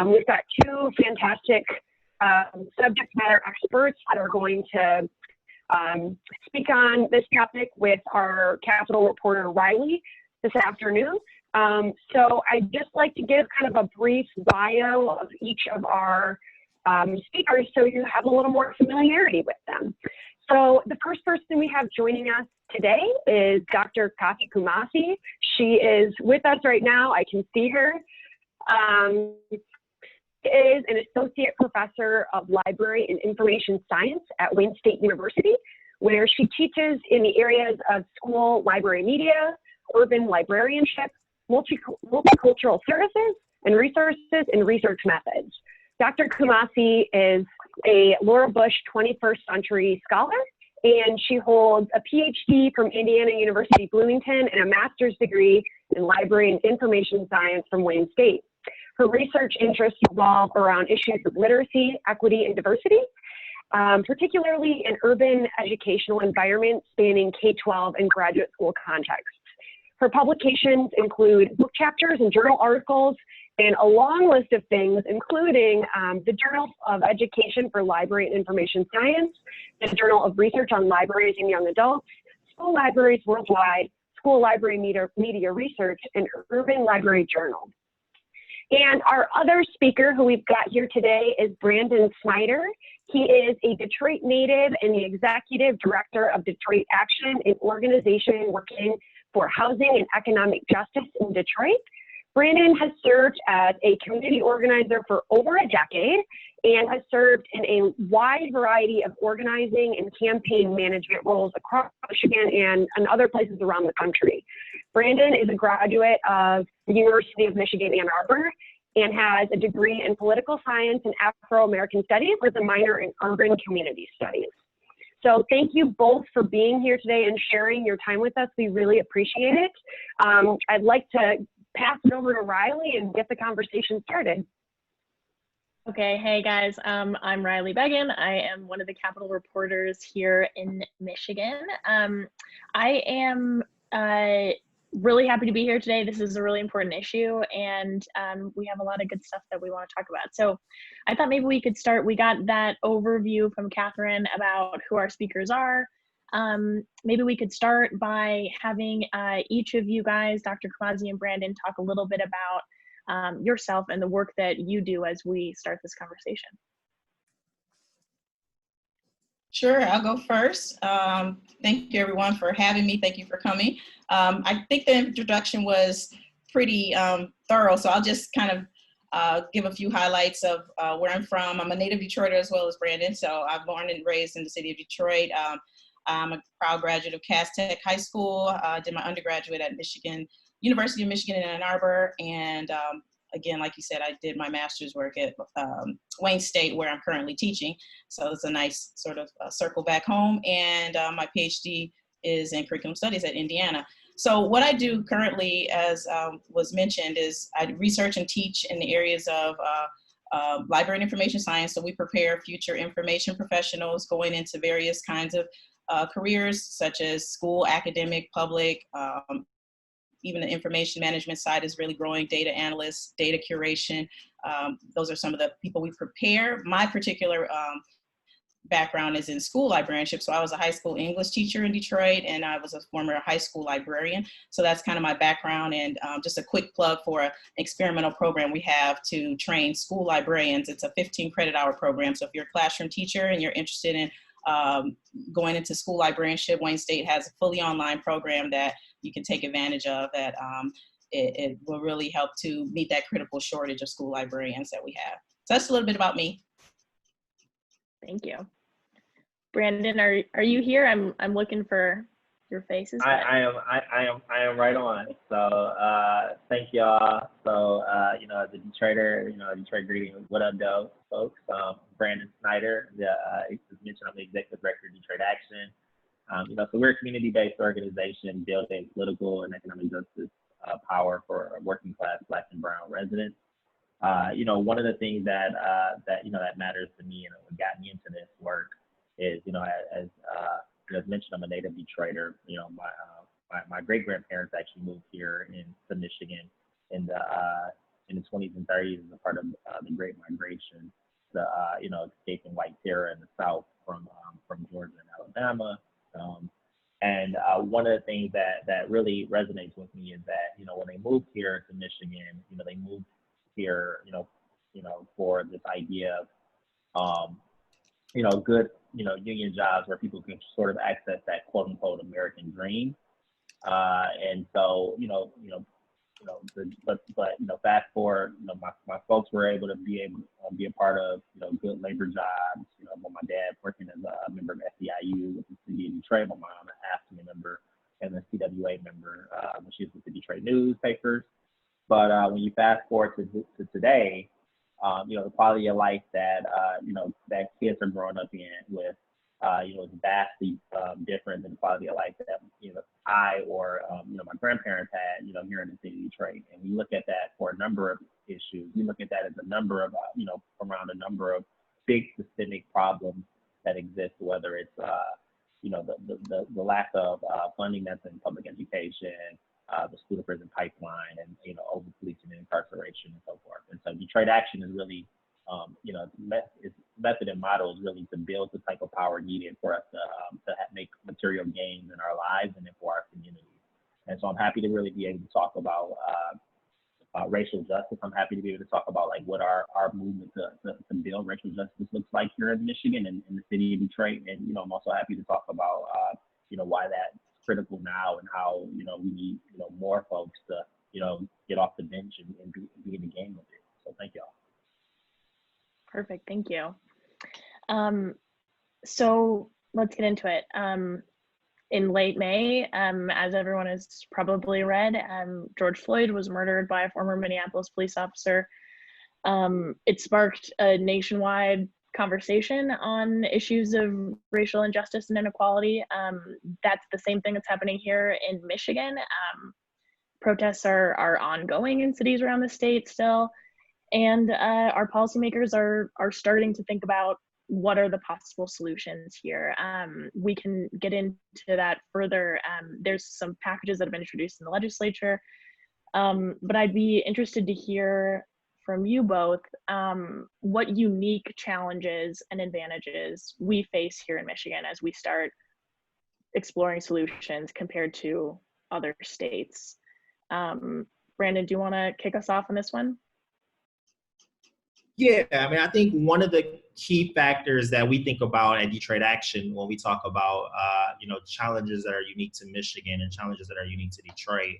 We've got two fantastic subject matter experts that are going to speak on this topic with our Capitol reporter, Riley, this afternoon. So I'd just like to give kind of a brief bio of each of our speakers so you have a little more familiarity with them. So the first person we have joining us today is Dr. Kaki Kumasi. She is with us right now. I can see her. She is an associate professor of library and information science at Wayne State University, where she teaches in the areas of school library media, urban librarianship, multicultural services, and resources and research methods. Dr. Kumasi is a Laura Bush 21st Century Scholar, and she holds a PhD from Indiana University Bloomington and a master's degree in library and information science from Wayne State. Her research interests revolve around issues of literacy, equity, and diversity, particularly in urban educational environments spanning K-12 and graduate school contexts. Her publications include book chapters and journal articles, and a long list of things, including the Journal of Education for Library and Information Science, the Journal of Research on Libraries and Young Adults, School Libraries Worldwide, School Library Media Research, and Urban Library Journal. And our other speaker who we've got here today is Brandon Snyder. He is a Detroit native and the executive director of Detroit Action, an organization working for housing and economic justice in Detroit. Brandon has served as a community organizer for over a decade and has served in a wide variety of organizing and campaign management roles across Michigan and other places around the country. Brandon is a graduate of the University of Michigan, Ann Arbor, and has a degree in political science and Afro-American studies with a minor in urban community studies. So thank you both for being here today and sharing your time with us. We really appreciate it. I'd like to pass it over to Riley and get the conversation started. Okay, hey guys, I'm Riley Beggin. I am one of the Capitol reporters here in Michigan. I am really happy to be here today. This is a really important issue, and we have a lot of good stuff that we want to talk about. So I thought maybe we could start. We got that overview from Catherine about who our speakers are. Maybe we could start by having each of you guys, Dr. Kumasi and Brandon, talk a little bit about yourself and the work that you do as we start this conversation. Sure, I'll go first. Thank you everyone for having me. Thank you for coming. I think the introduction was pretty thorough, so I'll just kind of give a few highlights of where I'm from. I'm a native Detroiter as well as Brandon, so I'm born and raised in the city of Detroit. I'm a proud graduate of Cass Tech High School. Did my undergraduate at University of Michigan in Ann Arbor, and again, like you said, I did my master's work at Wayne State, where I'm currently teaching. So it's a nice sort of circle back home. And my PhD is in curriculum studies at Indiana. So what I do currently, as was mentioned, is I research and teach in the areas of library and information science. So we prepare future information professionals going into various kinds of careers, such as school, academic, public. Even the information management side is really growing, data analysts, data curation. Those are some of the people we prepare. My particular background is in school librarianship. So I was a high school English teacher in Detroit, and I was a former high school librarian. So that's kind of my background. And just a quick plug for an experimental program we have to train school librarians. It's a 15 credit hour program. So if you're a classroom teacher and you're interested in going into school librarianship, Wayne State has a fully online program that you can take advantage of that it will really help to meet that critical shortage of school librarians that we have. So that's a little bit about me. Thank you. Brandon, are you here? I'm looking for your faces. I am right on. So thank y'all. So as a Detroiter, Detroit greeting. What up, though, folks? Brandon Snyder. As mentioned, I'm the executive director of Detroit Action. So we're a community-based organization building political and economic justice power for working class Black and Brown residents. One of the things that matters to me and what got me into this work is, as mentioned, I'm a native Detroiter. My great grandparents actually moved here to Michigan in the in the 20s and 30s as a part of the Great Migration, the escaping white terror in the South from Georgia and Alabama. And one of the things that really resonates with me is that, when they moved here to Michigan, they moved here, for this idea of, good, union jobs where people can sort of access that quote unquote American dream. And so, fast forward, my folks were able to be a part of, good labor jobs. With my dad working as a member of SEIU with the city of Detroit, my mom an AFSCME member and a CWA member when she was with the Detroit newspapers. But when you fast forward to today, the quality of life that that kids are growing up in with, is vastly different than the quality of life that I or my grandparents had, here in the city of Detroit. And we look at that for a number of issues. We look at that as a number of, around a number of big systemic problems that exist, whether it's the lack of funding that's in public education, the school to prison pipeline, and over policing and incarceration and so forth. And so Detroit Action is really, its method and model is really to build the type of power needed for us to make material gains in our lives and then for our communities. And so I'm happy to really be able to talk about racial justice. I'm happy to be able to talk about what our movement to build racial justice looks like here in Michigan and in the city of Detroit. And I'm also happy to talk about why that's critical now and how we need more folks to get off the bench and be in the game with it. So thank y'all. Perfect, thank you. So let's get into it. In late May, as everyone has probably read, George Floyd was murdered by a former Minneapolis police officer. It sparked a nationwide conversation on issues of racial injustice and inequality. That's the same thing that's happening here in Michigan. Protests are ongoing in cities around the state still. And our policymakers are starting to think about what are the possible solutions here. We can get into that further. There's some packages that have been introduced in the legislature, but I'd be interested to hear from you both what unique challenges and advantages we face here in Michigan as we start exploring solutions compared to other states. Brandon, do you want to kick us off on this one? Yeah, I mean, I think one of the key factors that we think about at Detroit Action when we talk about, challenges that are unique to Michigan and challenges that are unique to Detroit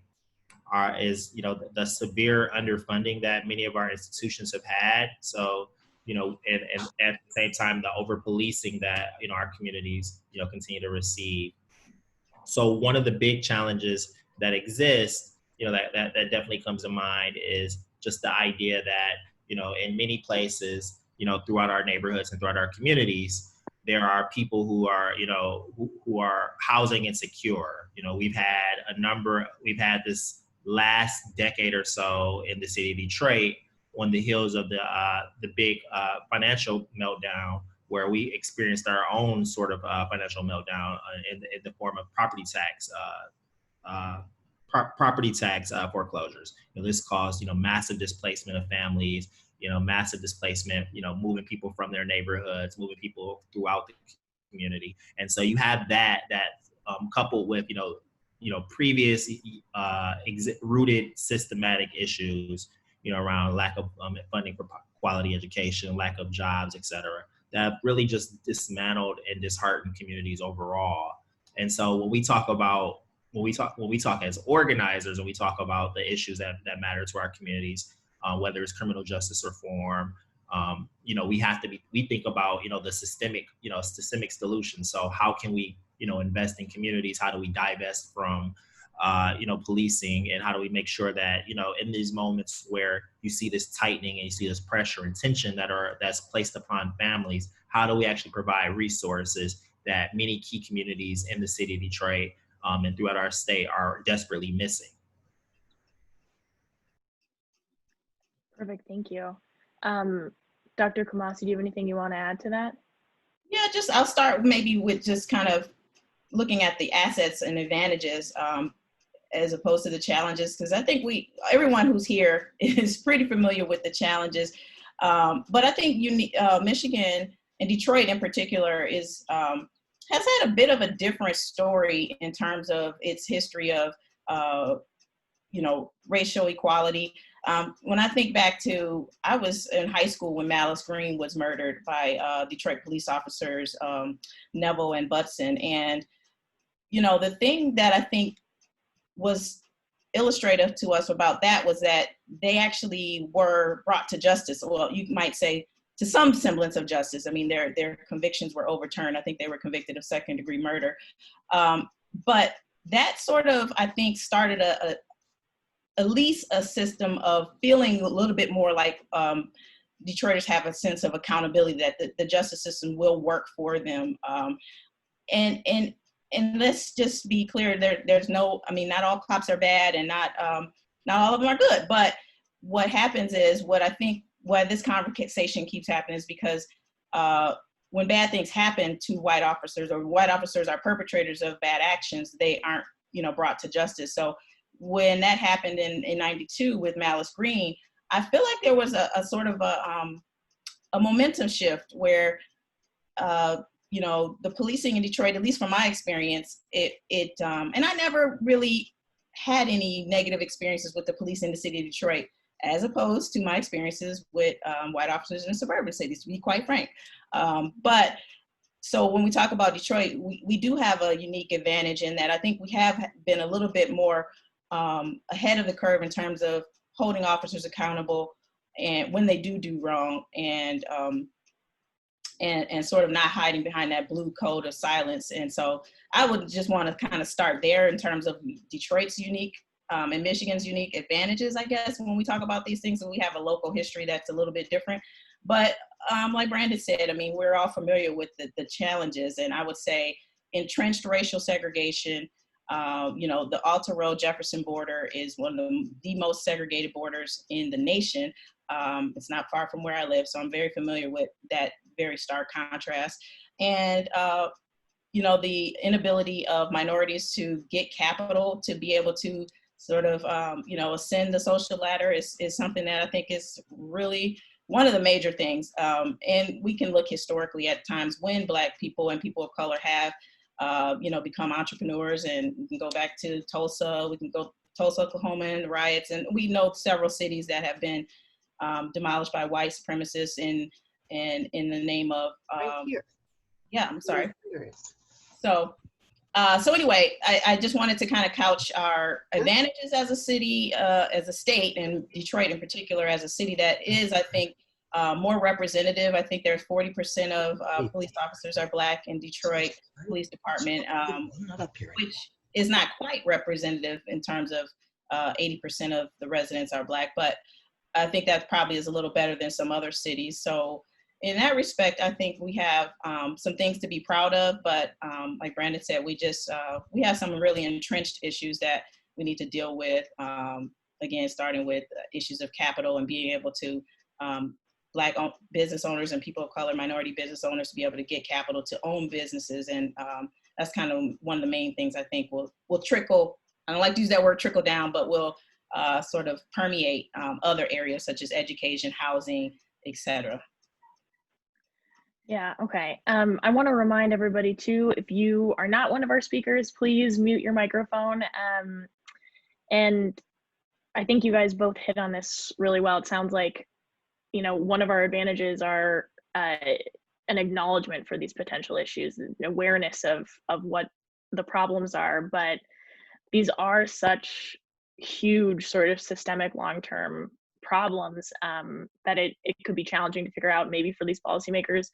is the severe underfunding that many of our institutions have had. So, and at the same time, the over-policing that, our communities, continue to receive. So one of the big challenges that exist, that definitely comes to mind is just the idea that, in many places, throughout our neighborhoods and throughout our communities, there are people who are, who are housing insecure. We've had this last decade or so in the city of Detroit on the heels of the big financial meltdown, where we experienced our own sort of financial meltdown in the form of property tax foreclosures. This caused massive displacement of families, massive displacement, moving people from their neighborhoods, moving people throughout the community. And so you have that coupled with previous rooted systematic issues, around lack of funding for quality education, lack of jobs, et cetera, that have really just dismantled and disheartened communities overall. And so when we talk as organizers, and we talk about the issues that matter to our communities, whether it's criminal justice reform, we think about, the systemic solutions. So how can we, invest in communities? How do we divest from, policing, and how do we make sure that, in these moments where you see this tightening and you see this pressure and tension that's placed upon families, how do we actually provide resources that many key communities in the city of Detroit and throughout our state are desperately missing? Perfect, thank you. Dr. Kumasi, do you have anything you want to add to that? Yeah, I'll start maybe with just kind of looking at the assets and advantages. as opposed to the challenges, because I think everyone who's here is pretty familiar with the challenges. But I think Michigan and Detroit in particular has had a bit of a different story in terms of its history of, racial equality. When I think back to, I was in high school when Malice Green was murdered by Detroit police officers, Neville and Butson. And, the thing that I think was illustrative to us about that was that they actually were brought to justice. Well, you might say to some semblance of justice. I mean, their convictions were overturned. I think they were convicted of second-degree murder. But that sort of, I think, started at least a system of feeling a little bit more like Detroiters have a sense of accountability, that the justice system will work for them. And let's just be clear, there's no, I mean, not all cops are bad, and not all of them are good. But what happens is, what I think why this conversation keeps happening is because when bad things happen to white officers, or white officers are perpetrators of bad actions, they aren't, brought to justice. So when that happened in 92 with Malice Green, I feel like there was a sort of a momentum shift where, the policing in Detroit, at least from my experience, and I never really had any negative experiences with the police in the city of Detroit, as opposed to my experiences with white officers in suburban cities, to be quite frank. But so when we talk about Detroit, we do have a unique advantage in that I think we have been a little bit more ahead of the curve in terms of holding officers accountable, and when they do wrong, and sort of not hiding behind that blue code of silence. And so I would just want to kind of start there in terms of Detroit's unique and Michigan's unique advantages, I guess, when we talk about these things. And we have a local history that's a little bit different. But like Brandon said, I mean, we're all familiar with the challenges. And I would say entrenched racial segregation, the Alta Road Jefferson border is one of the most segregated borders in the nation. It's not far from where I live, so I'm very familiar with that very stark contrast. And, the inability of minorities to get capital to be able to sort of, ascend the social ladder is something that I think is really one of the major things. And we can look historically at times when Black people and people of color have, become entrepreneurs, and we can go back to Tulsa, Tulsa, Oklahoma, and the riots. And we know several cities that have been demolished by white supremacists in the name of, yeah, I'm sorry. So anyway, I just wanted to kind of couch our advantages as a city, as a state, and Detroit in particular as a city that is, I think, more representative. I think there's 40% of police officers are Black in Detroit Police Department, which is not quite representative in terms of 80% of the residents are Black, but I think that probably is a little better than some other cities. So in that respect, I think we have some things to be proud of, but like Brandon said, we have some really entrenched issues that we need to deal with. Again, starting with issues of capital and being able to Black business owners and people of color, minority business owners, to be able to get capital to own businesses. And that's kind of one of the main things I think will trickle, I don't like to use that word trickle down, but will sort of permeate other areas such as education, housing, etc. Yeah, okay. I want to remind everybody too, if you are not one of our speakers, please mute your microphone. And I think you guys both hit on this really well. It sounds like, one of our advantages are an acknowledgement for these potential issues, an awareness of what the problems are, but these are such huge sort of systemic long-term problems that it could be challenging to figure out, maybe for these policymakers,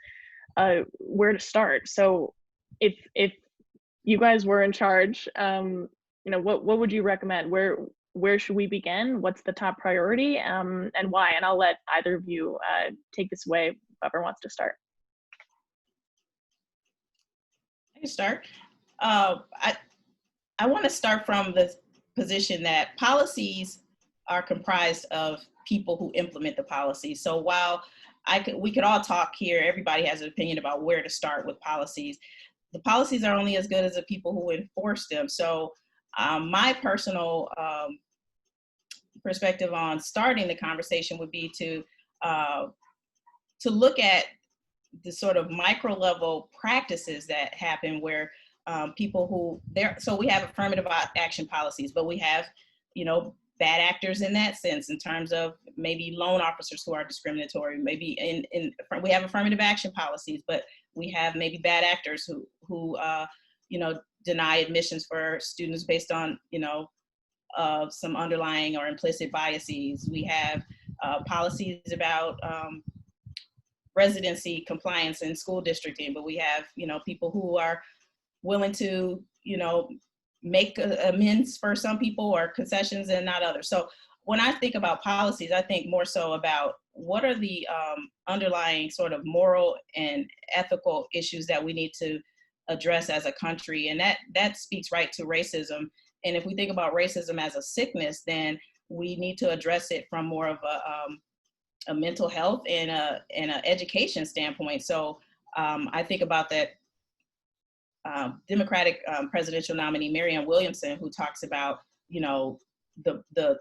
where to start. So if you guys were in charge, what would you recommend? Where should we begin? What's the top priority, and why? And I'll let either of you take this away, whoever wants to start. I can start. I want to start from the position that policies are comprised of people who implement the policy. So while we could all talk here, everybody has an opinion about where to start with policies. The policies are only as good as the people who enforce them. So My personal perspective on starting the conversation would be to look at the sort of micro level practices that happen where people who so we have affirmative action policies, but we have, bad actors in that sense, in terms of maybe loan officers who are discriminatory. Maybe we have affirmative action policies, but we have maybe bad actors who deny admissions for students based on, some underlying or implicit biases. We have policies about residency compliance and school districting, but we have, people who are willing to, make amends for some people or concessions and not others. So when I think about policies, I think more so about what are the underlying sort of moral and ethical issues that we need to address as a country. And that speaks right to racism. And if we think about racism as a sickness, then we need to address it from more of a mental health and an education standpoint. So I think about that Democratic presidential nominee Marianne Williamson, who talks about, the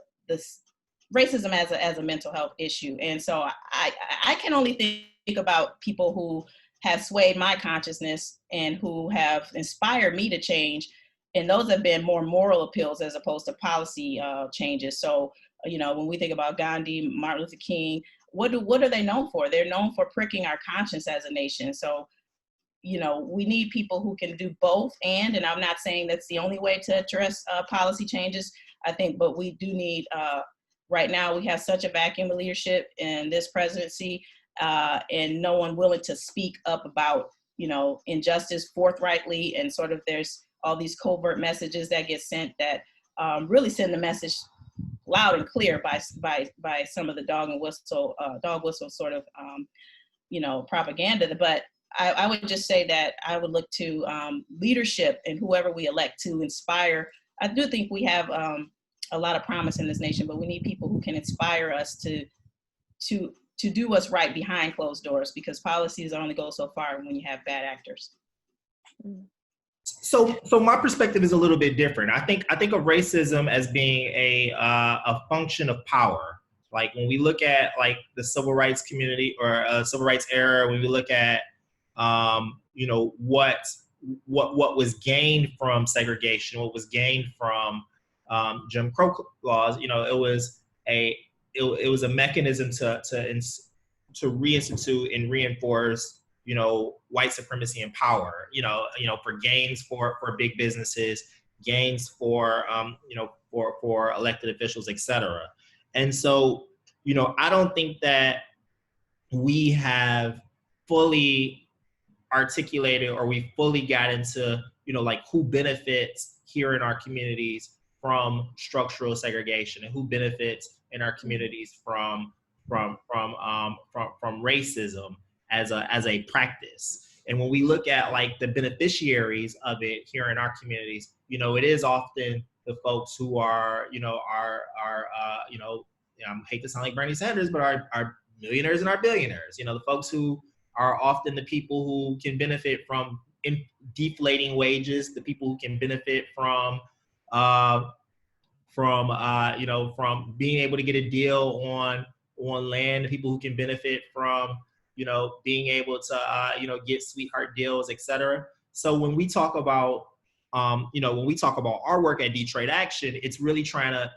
racism as a mental health issue. And so I can only think about people who have swayed my consciousness and who have inspired me to change. And those have been more moral appeals as opposed to policy changes. So, when we think about Gandhi, Martin Luther King, what are they known for? They're known for pricking our conscience as a nation. So, we need people who can do both. And I'm not saying that's the only way to address policy changes, I think, but we do need, right now we have such a vacuum of leadership in this presidency and no one willing to speak up about, injustice forthrightly. And sort of there's all these covert messages that get sent that really send the message loud and clear by some of the dog whistle sort of, propaganda. But I would just say that I would look to leadership and whoever we elect to inspire. I do think we have a lot of promise in this nation, but we need people who can inspire us to do what's right behind closed doors, because policies only go so far when you have bad actors. So my perspective is a little bit different. I think of racism as being a function of power. Like when we look at like the civil rights community or civil rights era, when we look at what was gained from segregation, what was gained from Jim Crow laws, it was a mechanism to reinstitute and reinforce, white supremacy and power, for gains for big businesses, gains for elected officials, et cetera. And so, I don't think that we have fully articulated or we fully got into, like who benefits here in our communities from structural segregation and who benefits in our communities from racism as a practice. And when we look at like the beneficiaries of it here in our communities, it is often the folks who are, I hate to sound like Bernie Sanders, but our millionaires and our billionaires, the folks who are often the people who can benefit from deflating wages, the people who can benefit from being able to get a deal on land, the people who can benefit from, being able to, get sweetheart deals, et cetera. So when we talk about, our work at Detroit Action, it's really trying to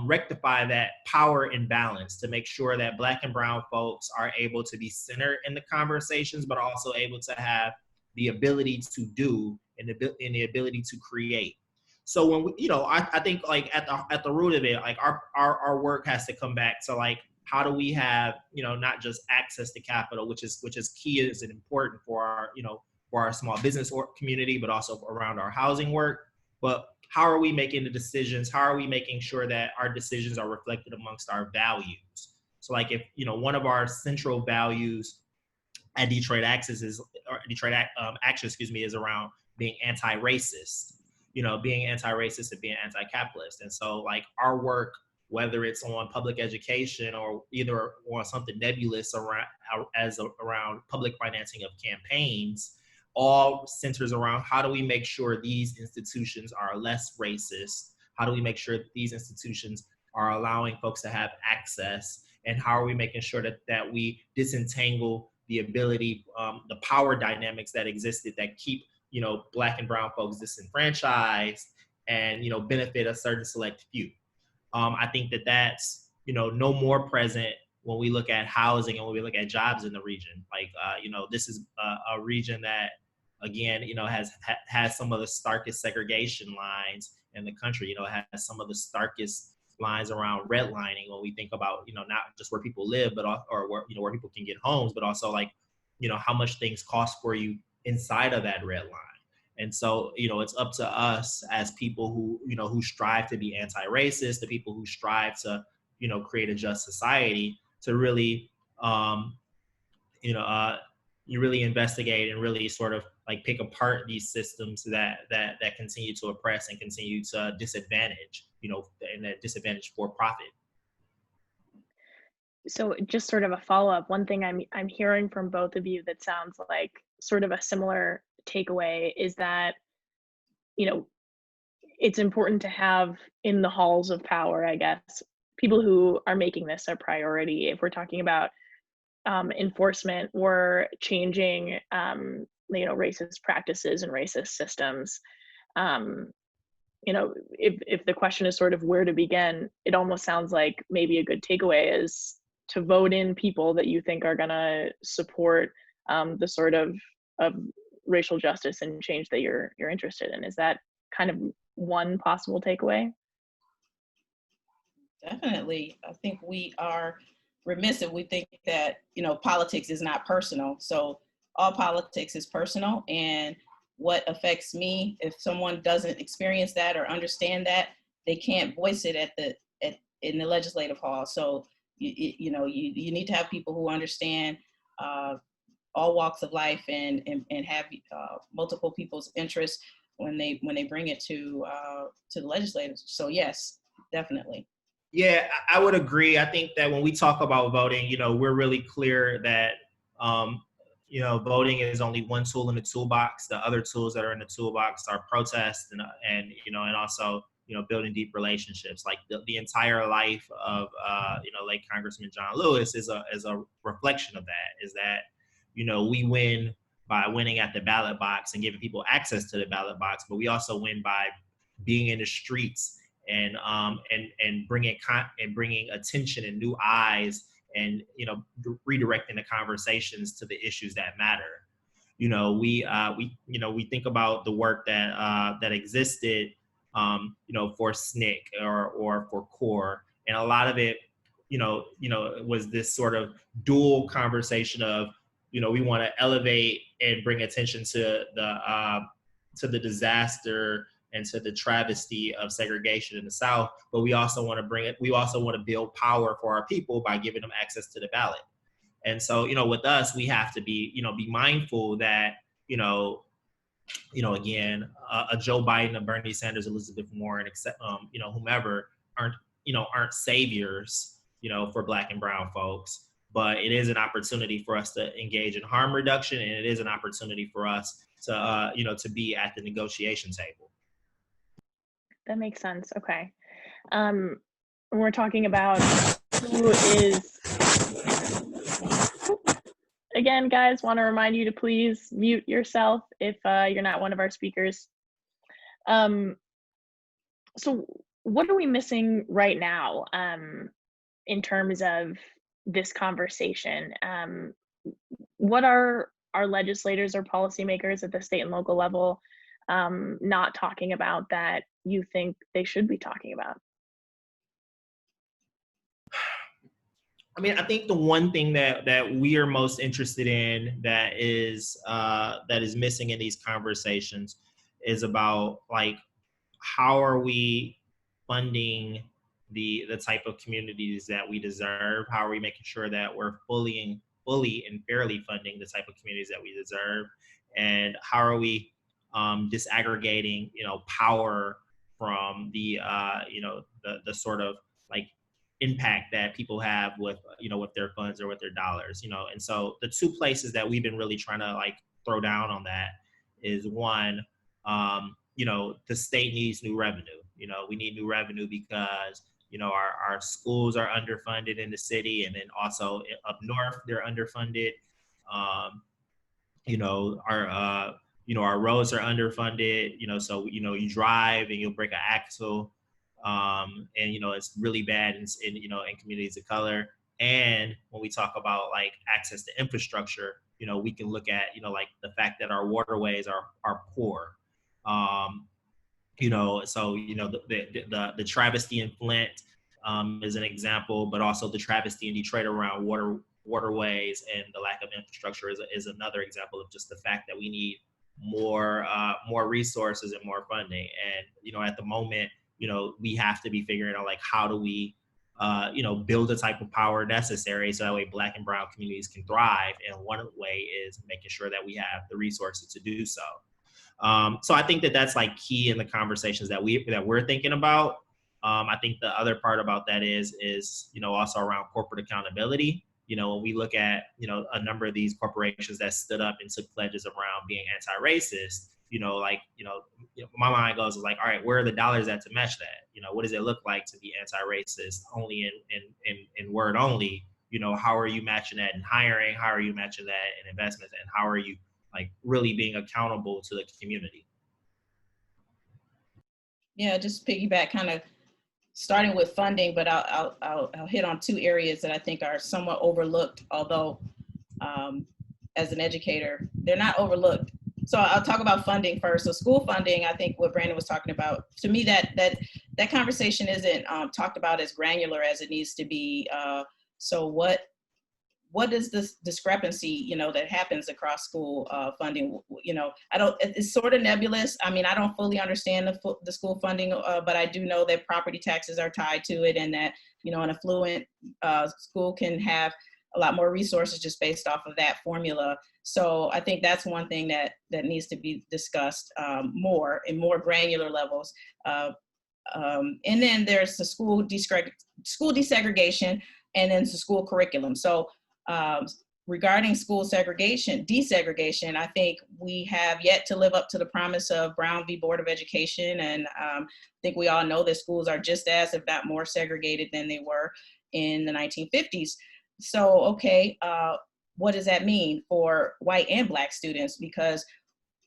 rectify that power imbalance to make sure that Black and brown folks are able to be centered in the conversations, but also able to have the ability to do and the ability to create. So when we, I think like at the root of it, like our work has to come back to like, how do we have, not just access to capital, which is key, is important for our small business community, but also around our housing work. But how are we making the decisions? How are we making sure that our decisions are reflected amongst our values? So like if, one of our central values at Detroit Action is around being anti-racist, being anti-racist and being anti-capitalist. And so like our work, whether it's on public education or either on something nebulous around public financing of campaigns, all centers around how do we make sure these institutions are less racist? How do we make sure that these institutions are allowing folks to have access? And how are we making sure that we disentangle the ability, the power dynamics that existed that keep, Black and brown folks disenfranchised and, benefit a certain select few. I think that's, no more present when we look at housing and when we look at jobs in the region. Like, this is a region that, again, has some of the starkest segregation lines in the country. It has some of the starkest lines around redlining when we think about, not just where people live, but or where people can get homes, but also like, how much things cost for you inside of that red line. And so, it's up to us as people who strive to be anti-racist, the people who strive to, create a just society, to really, you really investigate and really sort of like pick apart these systems that continue to oppress and continue to disadvantage, and that disadvantage for profit. So just sort of a follow-up, one thing I'm hearing from both of you that sounds like sort of a similar takeaway is that, it's important to have in the halls of power, I guess, people who are making this a priority. If we're talking about enforcement or changing, racist practices and racist systems, if the question is sort of where to begin, it almost sounds like maybe a good takeaway is to vote in people that you think are going to support the sort of racial justice and change that you're interested in. Is that kind of one possible takeaway? Definitely. I think we are remiss if we think that, politics is not personal. So all politics is personal, and what affects me, if someone doesn't experience that or understand that, they can't voice it in the legislative hall. So you need to have people who understand all walks of life and have multiple people's interests when they bring it to the legislators. So yes, definitely. Yeah, I would agree. I think that when we talk about voting, we're really clear that, voting is only one tool in the toolbox. The other tools that are in the toolbox are protest and also, building deep relationships. Like the entire life of, late Congressman John Lewis is a reflection of that, is that, we win by winning at the ballot box and giving people access to the ballot box, but we also win by being in the streets and bringing attention and new eyes and redirecting the conversations to the issues that matter. We think about the work that existed for SNCC or for CORE, and a lot of it was this sort of dual conversation of we want to elevate and bring attention to the disaster and to the travesty of segregation in the South, but we also want to build power for our people by giving them access to the ballot. And so, with us, we have to be mindful that, again, a Joe Biden, a Bernie Sanders, Elizabeth Warren, whomever aren't saviors, for Black and brown folks, but it is an opportunity for us to engage in harm reduction. And it is an opportunity for us to, to be at the negotiation table. That makes sense. Okay. When we're talking about who is, again, guys, want to remind you to please mute yourself if you're not one of our speakers. So what are we missing right now in terms of this conversation? What are our legislators or policymakers at the state and local level not talking about that you think they should be talking about? I mean, I think the one thing that we are most interested in that is missing in these conversations is about, like, how are we funding the type of communities that we deserve? How are we making sure that we're fully and fairly funding the type of communities that we deserve? And how are we disaggregating, power from the sort of like impact that people have with their funds or with their dollars, And so the two places that we've been really trying to like throw down on that is one, you know, the state needs new revenue. You know, we need new revenue because, you know, our schools are underfunded in the city, and then also up north they're underfunded. You know, our roads are underfunded. You know, so you know, you drive and you'll break an axle, and you know, it's really bad in you know, in communities of color. And when we talk about like access to infrastructure, you know, we can look at, you know, like the fact that our waterways are poor. You know, so you know, the travesty in Flint is an example, but also the travesty in Detroit around waterways and the lack of infrastructure is another example of just the fact that we need more resources and more funding. And you know, at the moment, you know, we have to be figuring out like how do we you know, build the type of power necessary so that way Black and brown communities can thrive. And one way is making sure that we have the resources to do so. So I think that that's like key in the conversations that we're thinking about. I think the other part about that is you know, also around corporate accountability. You know, when we look at, you know, a number of these corporations that stood up and took pledges around being anti-racist, you know, like, you know, my mind goes like, all right, where are the dollars at to match that? You know, what does it look like to be anti-racist only in word only? You know, how are you matching that in hiring? How are you matching that in investments? And how are you like really being accountable to the community? Yeah, just piggyback, kind of starting with funding, but I'll hit on two areas that I think are somewhat overlooked, although as an educator, they're not overlooked. So I'll talk about funding first. So school funding, I think what Brandon was talking about, to me that conversation isn't talked about as granular as it needs to be. So what is this discrepancy, you know, that happens across school funding? You know, it's sort of nebulous. I mean, I don't fully understand the school funding, but I do know that property taxes are tied to it, and that, you know, an affluent school can have a lot more resources just based off of that formula. So I think that's one thing that needs to be discussed more in more granular levels. And then there's the school desegregation, and then the school curriculum. So regarding school desegregation, I think we have yet to live up to the promise of Brown v. Board of Education. And I think we all know that schools are just as, if not more, segregated than they were in the 1950s. So, okay, what does that mean for white and Black students? Because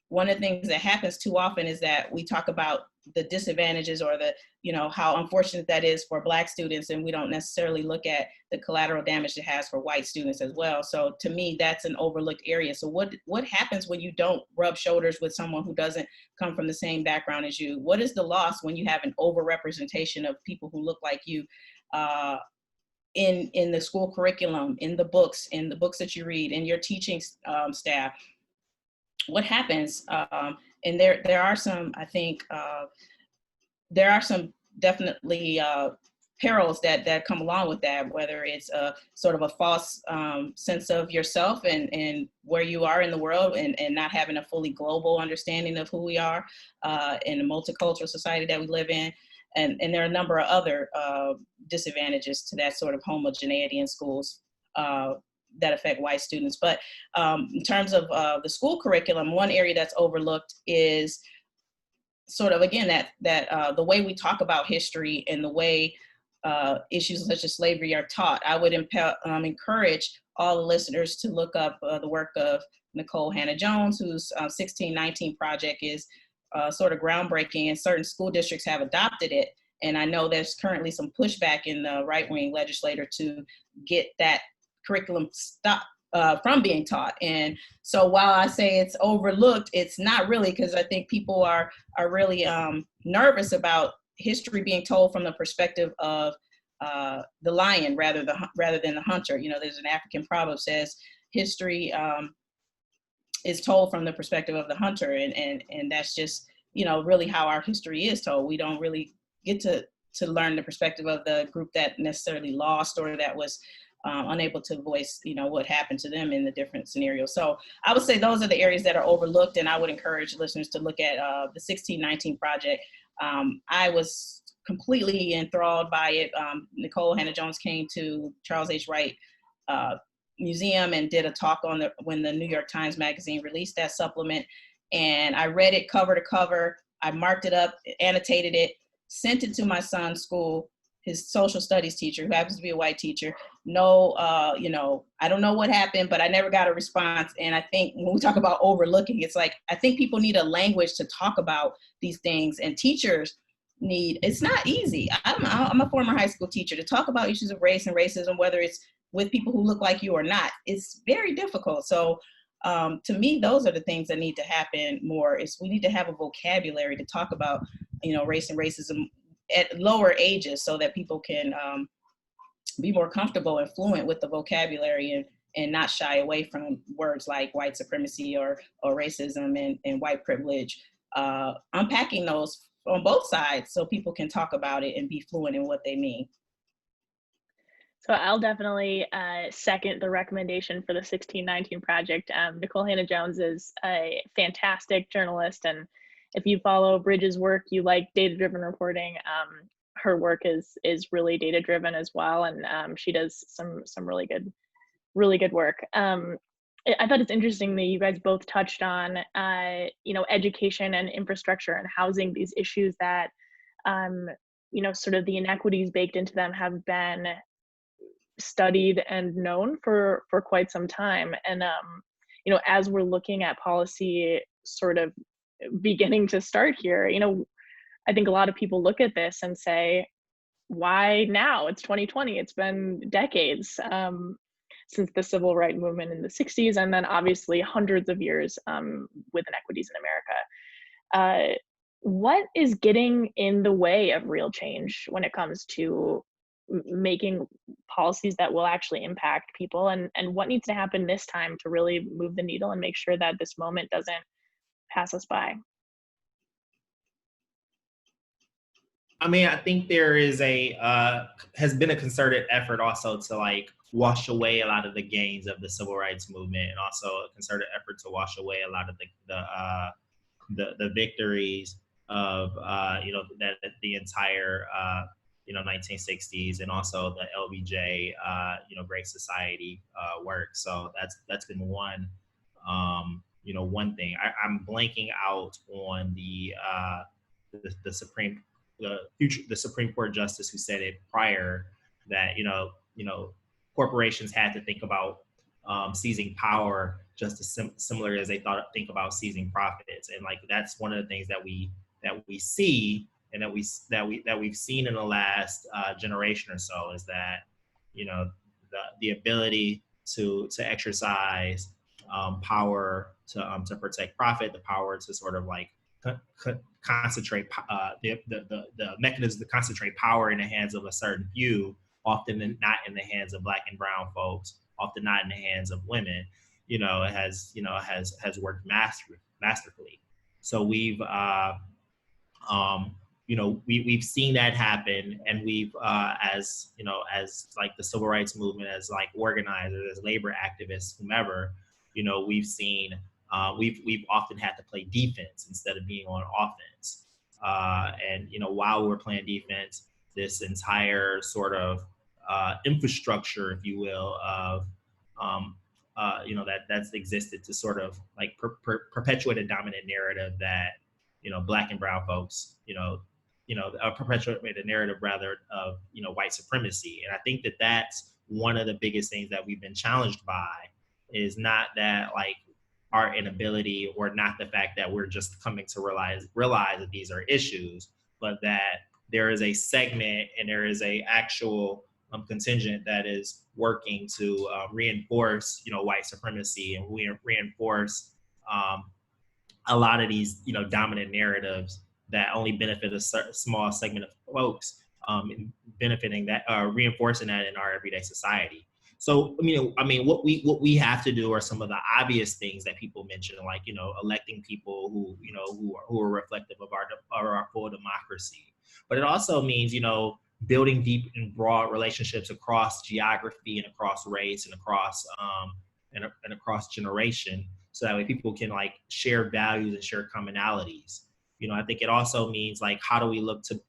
one of the things that happens too often is that we talk about the disadvantages or the, you know, how unfortunate that is for Black students, and we don't necessarily look at the collateral damage it has for white students as well. So to me, that's an overlooked area. So what happens when you don't rub shoulders with someone who doesn't come from the same background as you? What is the loss when you have an overrepresentation of people who look like you in the school curriculum, in the books that you read, in your teaching staff? What happens? And there are some, I think, there are some definitely perils that come along with that, whether it's a sort of a false sense of yourself and where you are in the world, and not having a fully global understanding of who we are in a multicultural society that we live in. And there are a number of other disadvantages to that sort of homogeneity in schools that affect white students. But in terms of the school curriculum, one area that's overlooked is sort of, again, that the way we talk about history and the way issues such as slavery are taught. I would encourage all the listeners to look up the work of Nicole Hannah-Jones, whose 1619 project is sort of groundbreaking, and certain school districts have adopted it. And I know there's currently some pushback in the right-wing legislature to get that curriculum stopped from being taught. And so while I say it's overlooked, it's not really, because I think people are really nervous about history being told from the perspective of the lion rather than the hunter. You know, there's an African proverb says history is told from the perspective of the hunter, and that's just, you know, really how our history is told. We don't really get to learn the perspective of the group that necessarily lost or that was unable to voice, you know, what happened to them in the different scenarios. So I would say those are the areas that are overlooked, and I would encourage listeners to look at the 1619 project. I was completely enthralled by it. Nicole Hannah-Jones came to Charles H. Wright museum and did a talk on when the New York Times Magazine released that supplement. And I read it cover to cover. I marked it up, annotated it, sent it to my son's school, his social studies teacher, who happens to be a white teacher. No, I don't know what happened, but I never got a response. And I think when we talk about overlooking, it's like, I think people need a language to talk about these things, and teachers it's not easy. I'm a former high school teacher. To talk about issues of race and racism, whether it's with people who look like you or not, it's very difficult. So to me, those are the things that need to happen more. Is we need to have a vocabulary to talk about, race and racism at lower ages, so that people can be more comfortable and fluent with the vocabulary, and not shy away from words like white supremacy or racism and white privilege. Unpacking those on both sides so people can talk about it and be fluent in what they mean. So I'll definitely second the recommendation for the 1619 project. Nicole Hannah-Jones is a fantastic journalist, and if you follow Bridges' work, you like data-driven reporting. Her work is really data-driven as well, and she does some really good work. I thought it's interesting that you guys both touched on, education and infrastructure and housing, these issues that, sort of the inequities baked into them have been studied and known for quite some time. And, as we're looking at policy sort of beginning to start here, I think a lot of people look at this and say, why now? It's 2020. It's been decades since the civil rights movement in the 60s, and then obviously hundreds of years with inequities in America. What is getting in the way of real change when it comes to making policies that will actually impact people, and what needs to happen this time to really move the needle and make sure that this moment doesn't pass us by? I mean, I think there is has been a concerted effort also to wash away a lot of the gains of the civil rights movement, and also a concerted effort to wash away a lot of the victories of that the entire 1960s, and also the LBJ Great Society work. So that's been one one thing. I'm blanking out on the Supreme Court justice who said it prior, that corporations had to think about seizing power just as similar as they think about seizing profits, and that's one of the things that we see, and that we've seen in the last generation or so, is that the ability to exercise power to protect profit, the power to sort of concentrate the mechanism to concentrate power in the hands of a certain few, often not in the hands of Black and brown folks, often not in the hands of women, has worked masterfully. So we've we've seen that happen, and we've as the civil rights movement, as organizers, as labor activists, whomever, we've seen we've often had to play defense instead of being on offense. And while we're playing defense, this entire sort of infrastructure, if you will, of that's existed to sort of perpetuate a dominant narrative that Black and brown folks perpetuate a narrative rather of white supremacy. And I think that that's one of the biggest things that we've been challenged by, is not that our inability, or not the fact that we're just coming to realize that these are issues, but that there is a segment and there is a actual contingent that is working to reinforce white supremacy, and reinforce a lot of these dominant narratives that only benefit a small segment of folks, benefiting that, reinforcing that in our everyday society. So, I mean, what we have to do are some of the obvious things that people mention, electing people who are reflective of our full democracy. But it also means, building deep and broad relationships across geography and across race and across and across generation, so that way people can share values and share commonalities. I think it also means how do we look to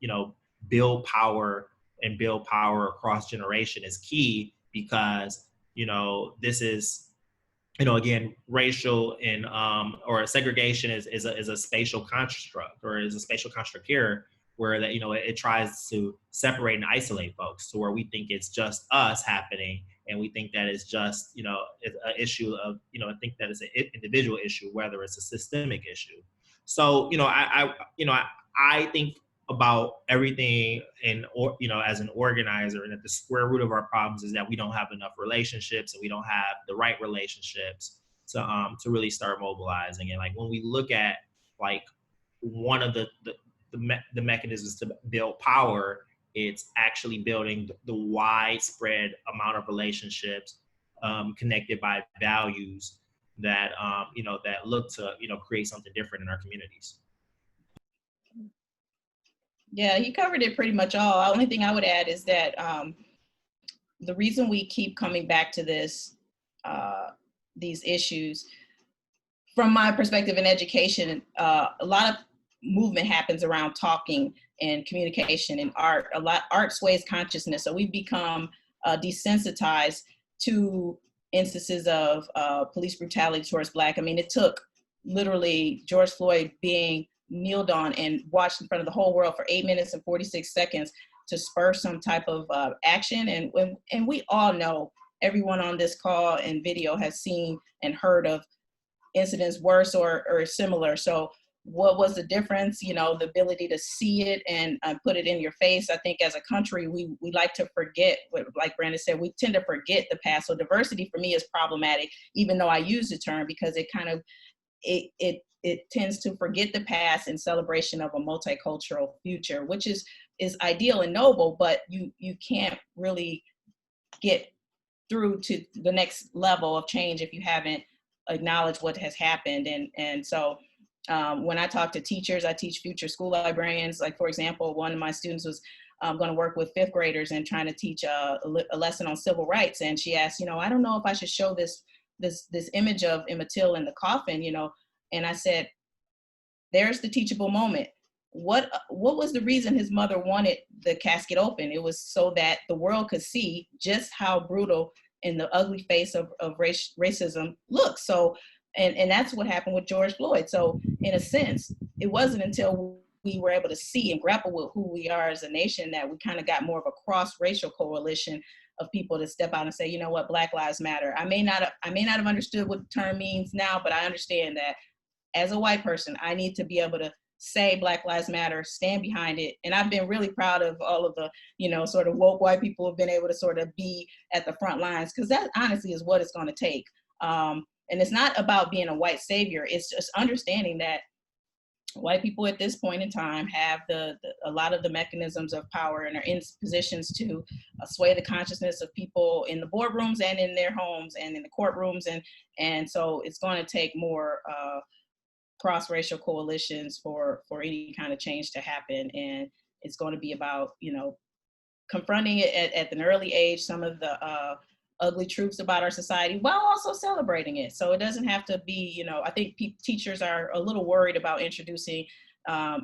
build power, and build power across generation is key, because this is, again, racial and or segregation is a spatial construct, or is a spatial construct here, where that it tries to separate and isolate folks to where we think it's just us happening, and we think that it's just it's an issue of I think that it's an individual issue, whether it's a systemic issue. So I think about everything as an organizer, and that the square root of our problems is that we don't have enough relationships, and we don't have the right relationships to really start mobilizing. And like when we look at like one of the mechanisms to build power, it's actually building the widespread amount of relationships connected by values that that look to create something different in our communities. Yeah, he covered it pretty much all. The only thing I would add is that the reason we keep coming back to these issues, from my perspective in education, a lot of movement happens around talking and communication and art. Art sways consciousness, so we've become desensitized to instances of police brutality towards Black. I mean, it took literally George Floyd being kneeled on and watched in front of the whole world for 8 minutes and 46 seconds to spur some type of action. And we all know, everyone on this call and video has seen and heard of incidents worse or similar. So what was the difference? The ability to see it and put it in your face. I think as a country, we like to forget, like Brandon said, we tend to forget the past. So diversity for me is problematic, even though I use the term, because it kind of, it tends to forget the past in celebration of a multicultural future, which is ideal and noble, but you can't really get through to the next level of change if you haven't acknowledged what has happened. And so when I talk to teachers, I teach future school librarians. Like, for example, one of my students was going to work with fifth graders and trying to teach a lesson on civil rights. And she asked, I don't know if I should show this image of Emmett Till in the coffin, and I said, there's the teachable moment. What was the reason his mother wanted the casket open? It was so that the world could see just how brutal and the ugly face of racism looks. So, and that's what happened with George Floyd. So in a sense, it wasn't until we were able to see and grapple with who we are as a nation that we kind of got more of a cross-racial coalition of people to step out and say, what, Black Lives Matter. I may not have understood what the term means now, but I understand that as a white person, I need to be able to say Black Lives Matter, stand behind it. And I've been really proud of all of the, sort of woke white people who have been able to sort of be at the front lines, because that honestly is what it's going to take. And it's not about being a white savior. It's just understanding that white people at this point in time have a lot of the mechanisms of power and are in positions to sway the consciousness of people in the boardrooms and in their homes and in the courtrooms. And so it's going to take more cross-racial coalitions for any kind of change to happen. And it's going to be about, confronting it at an early age, some of the ugly truths about our society, while also celebrating it. So it doesn't have to be, I think teachers are a little worried about introducing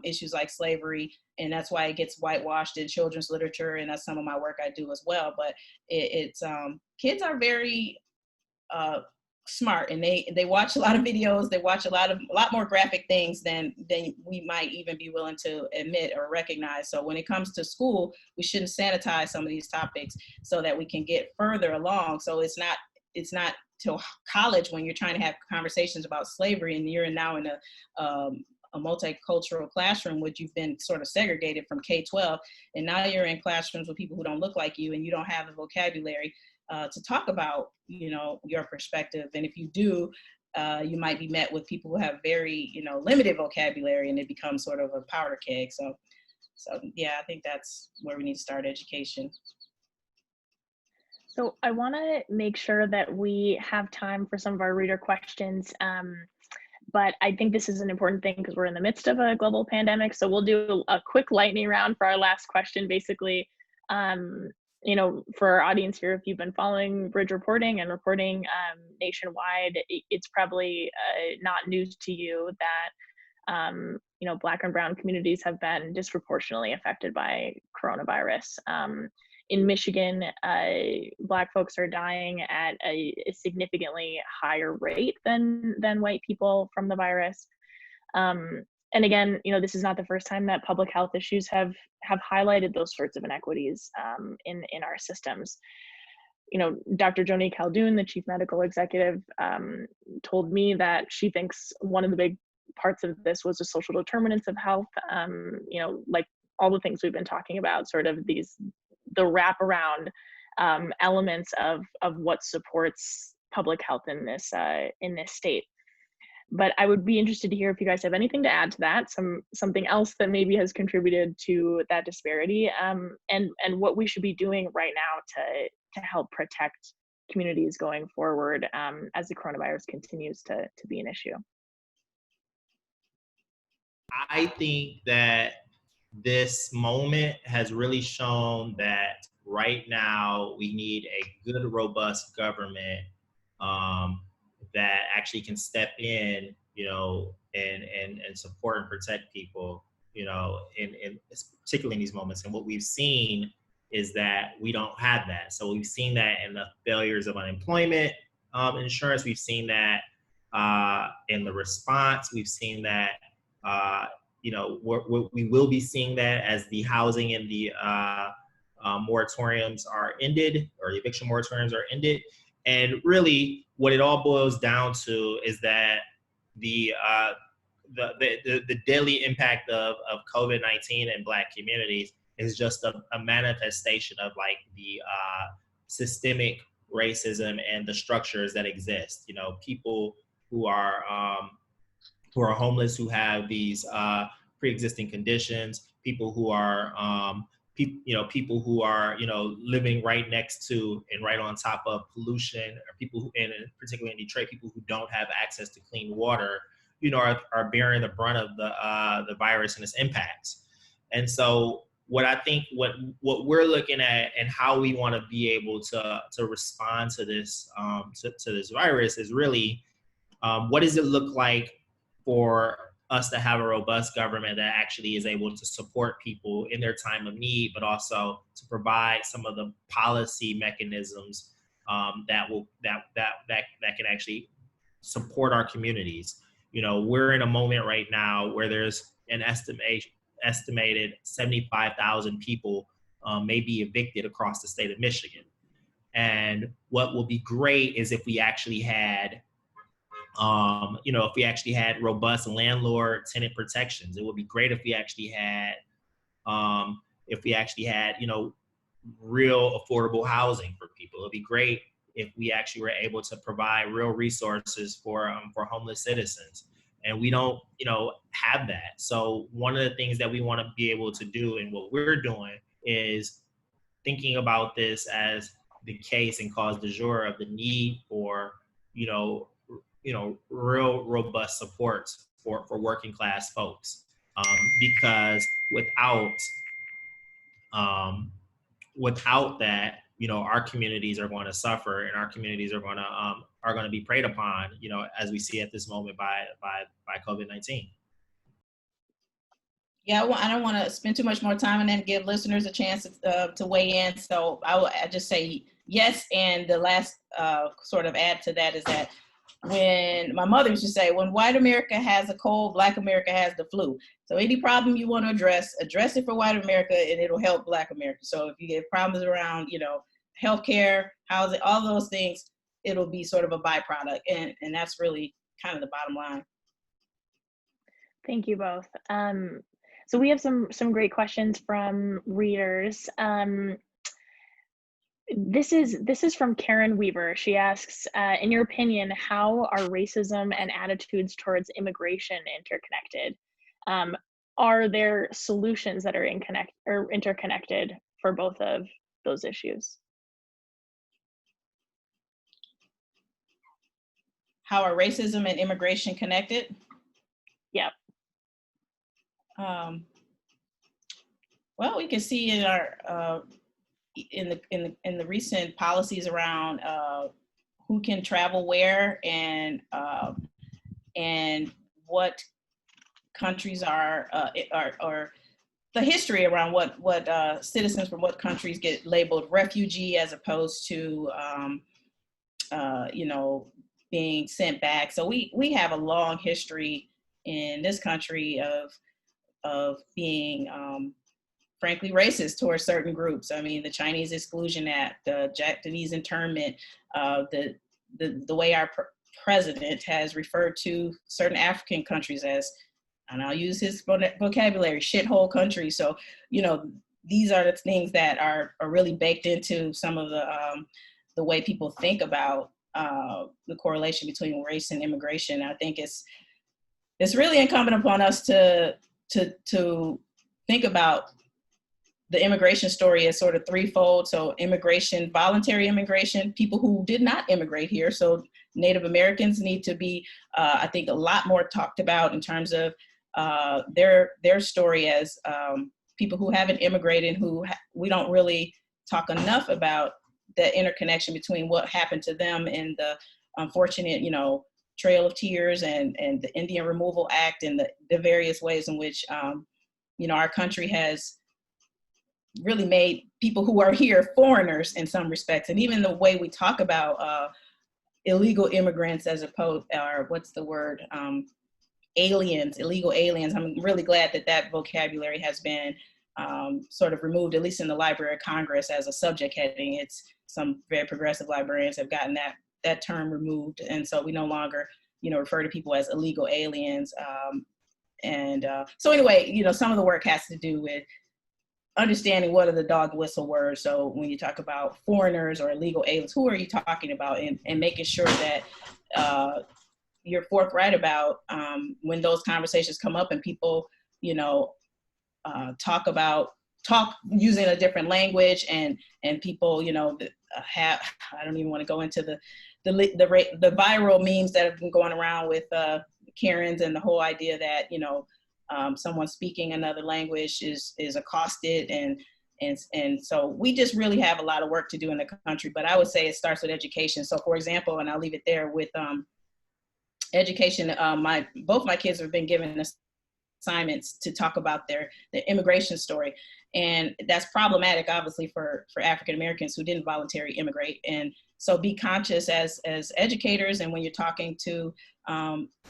issues like slavery, and that's why it gets whitewashed in children's literature, and that's some of my work I do as well. But it's kids are very smart, and they watch a lot of videos. They watch a lot more graphic things than we might even be willing to admit or recognize. So when it comes to school, we shouldn't sanitize some of these topics so that we can get further along. So it's not till college when you're trying to have conversations about slavery and you're now in a multicultural classroom, which you've been sort of segregated from K-12, and now you're in classrooms with people who don't look like you, and you don't have the vocabulary to talk about, your perspective. And if you do, you might be met with people who have very, limited vocabulary, and it becomes sort of a powder keg. So yeah, I think that's where we need to start education. So I want to make sure that we have time for some of our reader questions. But I think this is an important thing because we're in the midst of a global pandemic. So we'll do a quick lightning round for our last question, basically. For our audience here, if you've been following Bridge reporting and reporting nationwide, it's probably not news to you that Black and brown communities have been disproportionately affected by coronavirus. in Michigan, Black folks are dying at a significantly higher rate than white people from the virus. And again, this is not the first time that public health issues have highlighted those sorts of inequities in our systems. Dr. Joni Caldoun, the chief medical executive, told me that she thinks one of the big parts of this was the social determinants of health, like all the things we've been talking about, sort of the wraparound elements of what supports public health in this state. But I would be interested to hear if you guys have anything to add to that, something else that maybe has contributed to that disparity, and what we should be doing right now to help protect communities going forward as the coronavirus continues to be an issue. I think that this moment has really shown that right now we need a good, robust government that actually can step in, and support and protect people, in particularly in these moments. And what we've seen is that we don't have that. So we've seen that in the failures of unemployment insurance. We've seen that in the response. We've seen that, we will be seeing that as the housing and the moratoriums are ended, or the eviction moratoriums are ended. And really, what it all boils down to is that the daily impact of COVID-19 in Black communities is just a manifestation of like the systemic racism and the structures that exist. People who are homeless, who have these pre-existing conditions, people who are people who are living right next to and right on top of pollution, or people who, and particularly in Detroit, people who don't have access to clean water, are bearing the brunt of the virus and its impacts. And so what I think, what we're looking at and how we want to be able to respond to this to this virus is really what does it look like for us to have a robust government that actually is able to support people in their time of need, but also to provide some of the policy mechanisms that can actually support our communities. We're in a moment right now where there's an estimated 75,000 people may be evicted across the state of Michigan. And what will be great is if we actually had robust landlord-tenant protections. It would be great if we actually had, real affordable housing for people. It'd be great if we actually were able to provide real resources for homeless citizens. And we don't, have that. So one of the things that we want to be able to do, and what we're doing, is thinking about this as the case and cause du jour of the need for, real robust supports for working class folks, because without that, our communities are going to suffer, and our communities are going to be preyed upon, as we see at this moment by COVID-19. Yeah, I don't want to spend too much more time and then give listeners a chance to weigh in. So I just say yes, and the last sort of add to that is that when my mother used to say, when white America has a cold, Black America has the flu. So any problem you want to address it for white America, and it'll help Black America. So if you get problems around, healthcare, housing, all those things, it'll be sort of a byproduct. And that's really kind of the bottom line. Thank you both. So we have some great questions from readers. This is from Karen Weaver. She asks, in your opinion, how are racism and attitudes towards immigration interconnected? Are there solutions that are interconnected for both of those issues? How are racism and immigration connected? Yep. Well, we can see in our in the recent policies around who can travel where, and what countries are the history around what citizens from what countries get labeled refugee as opposed to being sent back. So we have a long history in this country of being frankly racist towards certain groups. I mean, the Chinese Exclusion Act, the Japanese internment, the way our president has referred to certain African countries as, and I'll use his vocabulary, shithole countries. So, these are the things that are really baked into some of the way people think about the correlation between race and immigration. I think it's really incumbent upon us to think about the immigration story as sort of threefold. So immigration, voluntary immigration, people who did not immigrate here. So Native Americans need to be, I think, a lot more talked about in terms of their story as people who haven't immigrated, who we don't really talk enough about the interconnection between what happened to them and the unfortunate, Trail of Tears and the Indian Removal Act and the various ways in which, our country has really made people who are here foreigners in some respects. And even the way we talk about illegal immigrants as opposed, or what's the word, aliens, illegal aliens. I'm really glad that vocabulary has been sort of removed, at least in the Library of Congress as a subject heading. It's some very progressive librarians have gotten that term removed. And so we no longer, refer to people as illegal aliens. So anyway, some of the work has to do with understanding what are the dog whistle words. So when you talk about foreigners or illegal aliens, who are you talking about? And making sure that you're forthright about when those conversations come up and people, talk using a different language and people, have, I don't even want to go into the viral memes that have been going around with Karens and the whole idea that, someone speaking another language is accosted and so we just really have a lot of work to do in the country. But I would say it starts with education. So for example, and I'll leave it there with education, both my kids have been given assignments to talk about the immigration story. And that's problematic, obviously, for African Americans who didn't voluntarily immigrate. And so be conscious as educators, and when you're talking to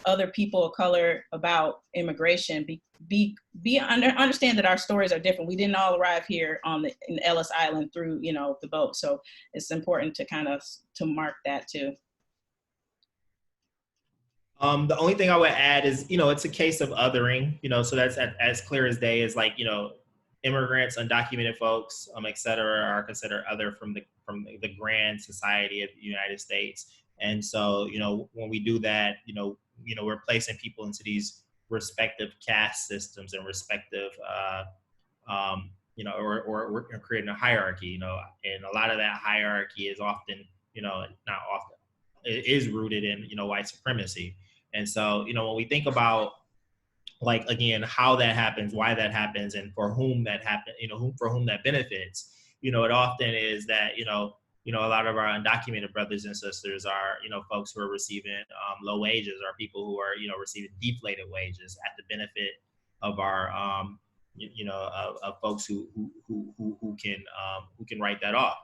other people of color about immigration, understand that our stories are different. We didn't all arrive here in Ellis Island through, the boat. So it's important to to mark that too. The only thing I would add is, it's a case of othering, so that's as clear as day. Is like, immigrants, undocumented folks, et cetera, are considered other from the grand society of the United States. And so, when we do that, we're placing people into these respective caste systems and respective, or we're creating a hierarchy, and a lot of that hierarchy is often, not often, it is rooted in, white supremacy. And so, when we think about, like, again, how that happens, why that happens, and for whom that happens, for whom that benefits, it often is that, a lot of our undocumented brothers and sisters are, folks who are receiving low wages, or people who are, receiving deflated wages at the benefit of our, of folks who can write that off.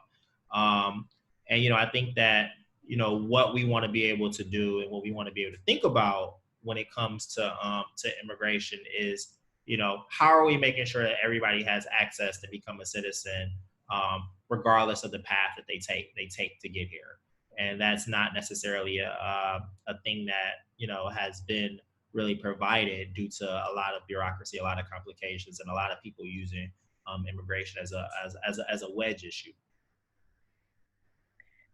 And, I think that, what we want to be able to do and what we want to be able to think about when it comes to immigration is, how are we making sure that everybody has access to become a citizen, regardless of the path that they take to get here. And that's not necessarily a thing that, has been really provided due to a lot of bureaucracy, a lot of complications, and a lot of people using immigration as a wedge issue.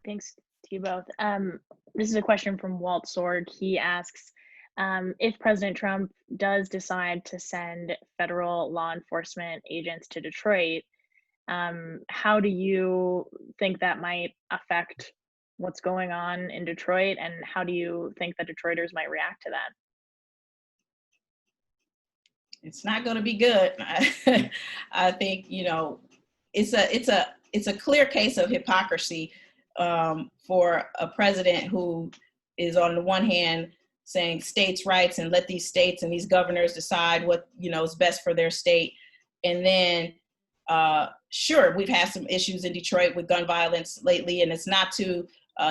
Thanks to you both. This is a question from Walt Sorg. He asks, if President Trump does decide to send federal law enforcement agents to Detroit, how do you think that might affect what's going on in Detroit, and how do you think that Detroiters might react to that? It's not going to be good. I think, it's a clear case of hypocrisy for a president who is, on the one hand, saying states' rights and let these states and these governors decide what, is best for their state. And then, sure, we've had some issues in Detroit with gun violence lately, and it's not to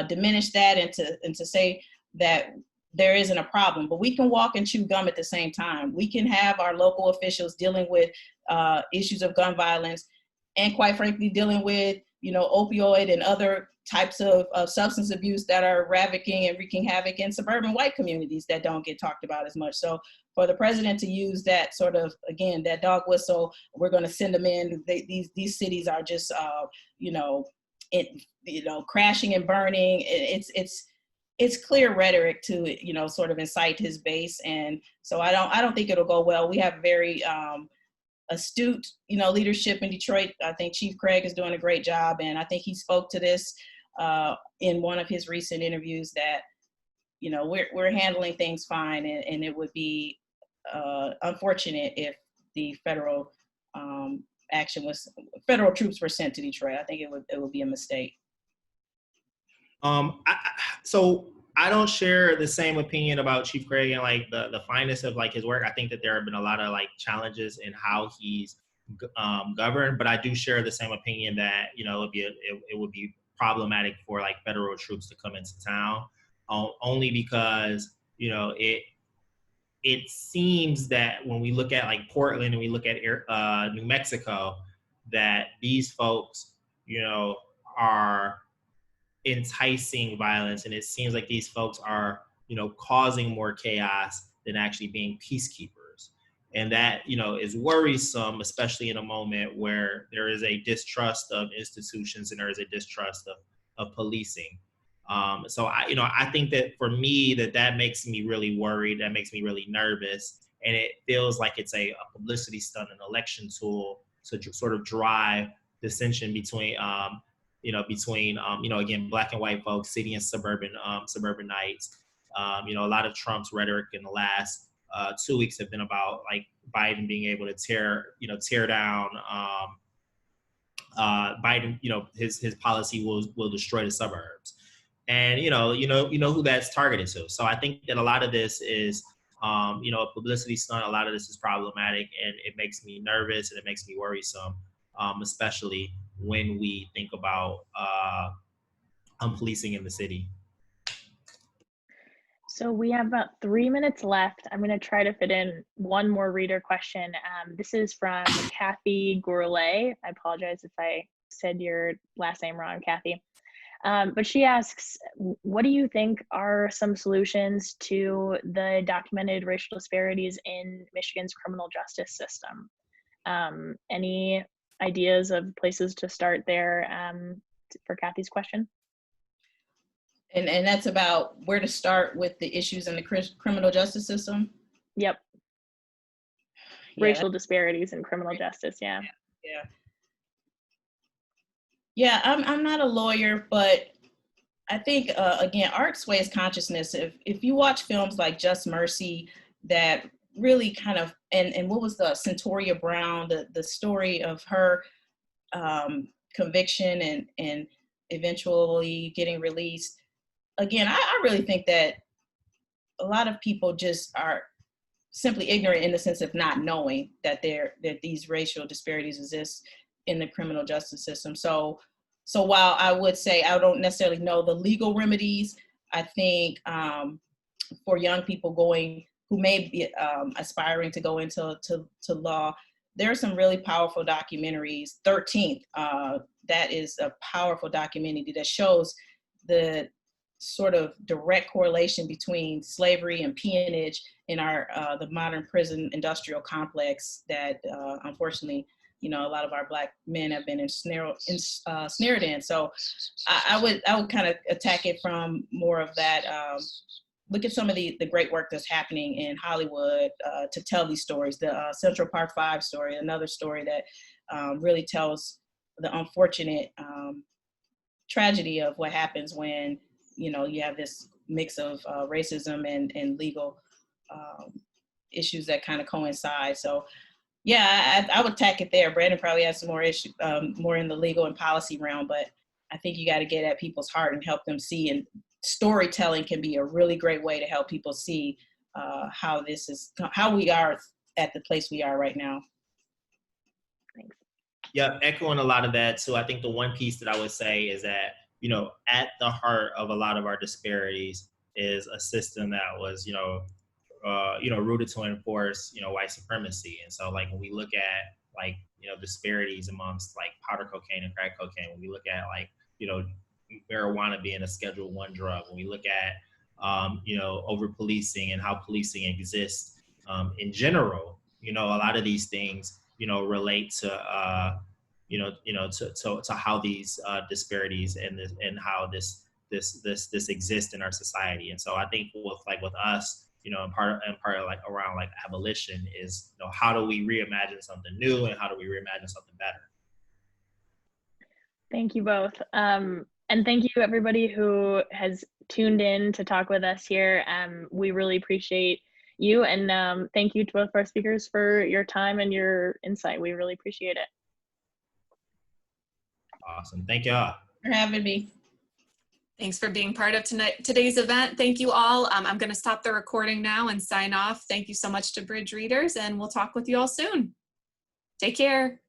diminish that and to say that there isn't a problem, but we can walk and chew gum at the same time. We can have our local officials dealing with issues of gun violence, and quite frankly, dealing with, opioid and other types of substance abuse that are ravaging and wreaking havoc in suburban white communities that don't get talked about as much. So for the president to use that sort of, again, that dog whistle, we're going to send them in. These cities are just, crashing and burning. It's clear rhetoric to, sort of incite his base. And so I don't think it'll go well. We have very astute, leadership in Detroit. I think Chief Craig is doing a great job. And I think he spoke to this in one of his recent interviews that, we're handling things fine. And it would be unfortunate if the federal federal troops were sent to Detroit. I think it would be a mistake. So I don't share the same opinion about Chief Craig and like the fineness of like his work. I think that there have been a lot of like challenges in how he's governed, but I do share the same opinion that it would be problematic for like federal troops to come into town, only because it seems that when we look at like Portland and we look at New Mexico, that these folks are enticing violence, and it seems like these folks are causing more chaos than actually being peacekeepers, and that is worrisome, especially in a moment where there is a distrust of institutions and there is a distrust of policing. So I think that for me that makes me really worried, that makes me really nervous, and it feels like it's a publicity stunt, an election tool to sort of drive dissension between again, Black and white folks, city and suburbanites. A lot of Trump's rhetoric in the last 2 weeks have been about like Biden being able to tear down Biden. His policy will destroy the suburbs, and who that's targeted to. So I think that a lot of this is a publicity stunt. A lot of this is problematic, and it makes me nervous and it makes me worrisome, especially when we think about policing in the city. So we have about 3 minutes left. I'm going to try to fit in one more reader question. This is from Kaki Kumasi. I apologize if I said your last name wrong, Kaki. But she asks, what do you think are some solutions to the documented racial disparities in Michigan's criminal justice system? Any ideas of places to start there for Kathy's question? And that's about where to start with the issues in the criminal justice system? Yep. Racial disparities in criminal justice, yeah. Yeah, I'm not a lawyer, but I think, again, art sways consciousness. If you watch films like Just Mercy that really kind of, and what was the Centoria Brown, the story of her conviction and eventually getting released. Again, I really think that a lot of people just are simply ignorant in the sense of not knowing that these racial disparities exist in the criminal justice system. So while I would say I don't necessarily know the legal remedies, I think for young people who may be aspiring to go into law, there are some really powerful documentaries. 13th, that is a powerful documentary that shows the sort of direct correlation between slavery and peonage in the modern prison industrial complex that unfortunately, a lot of our Black men have been ensnared in. So I would kind of attack it from more of that. Look at some of the great work that's happening in Hollywood to tell these stories. The Central Park 5 story, another story that really tells the unfortunate tragedy of what happens when you have this mix of racism and legal issues that kind of coincide. So yeah, I would tack it there. Brandon probably has some more issue, more in the legal and policy realm, but I think you got to get at people's heart and help them see. And storytelling can be a really great way to help people see how we are at the place we are right now. Yeah, echoing a lot of that too. I think the one piece that I would say is that, you know, at the heart of a lot of our disparities is a system that was, rooted to enforce, white supremacy. And so, like, when we look at, like, disparities amongst, like, powder cocaine and crack cocaine, when we look at, like, marijuana being a Schedule I drug, when we look at, over policing and how policing exists in general, a lot of these things, relate to, to how these disparities and how this exists in our society. And so I think with us, and part of like around like abolition is, how do we reimagine something new and how do we reimagine something better? Thank you both. And thank you everybody who has tuned in to talk with us here. We really appreciate you, and thank you to both of our speakers for your time and your insight. We really appreciate it. Awesome. Thank y'all for having me. Thanks for being part of today's event. Thank you all. I'm going to stop the recording now and sign off. Thank you so much to Bridge Readers, and we'll talk with you all soon. Take care.